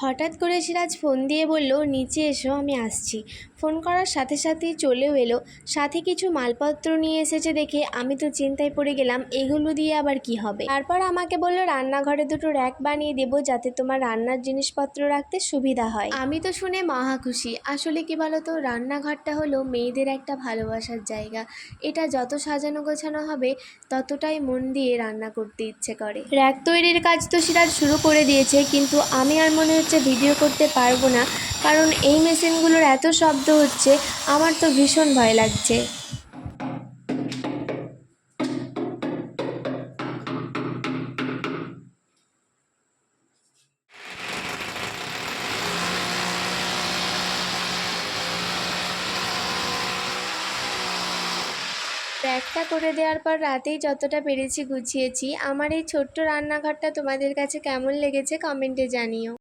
হঠাৎ করে সিরাজ ফোন দিয়ে বলল, নিচে এসো, আমি আসছি। ফোন করার সাথে সাথেই চলেও এলো। সাথে কিছু মালপত্র নিয়ে এসেছে দেখে আমি তো চিন্তায় পড়ে গেলাম, এগুলো দিয়ে আবার কি হবে। তারপর আমাকে বলল রান্নাঘরে দুটো র্যাক বানিয়ে দেবো, যাতে তোমার রান্নার জিনিসপত্র রাখতে সুবিধা হয়। আমি তো শুনে মহা খুশি। আসলে কি বলতো, রান্নাঘরটা হলো মেয়েদের একটা ভালোবাসার জায়গা। এটা যত সাজানো গোছানো হবে ততটাই মন দিয়ে রান্না করতে ইচ্ছে করে। র্যাক তৈরির কাজ তো সিরাজ শুরু করে দিয়েছে, কিন্তু আমি আর মনে হচ্ছে ভিডিও করতে পারবো না, কারণ এই মেশিনগুলোর এত শব্দ হচ্ছে, আমার তো ভীষণ ভয় লাগছে। র্যাকটা করে দেওয়ার পর রাতেই যতটা পেরেছি গুছিয়েছি। আমার এই ছোট্ট রান্নাঘরটা তোমাদের কাছে কেমন লেগেছে কমেন্টে জানিও।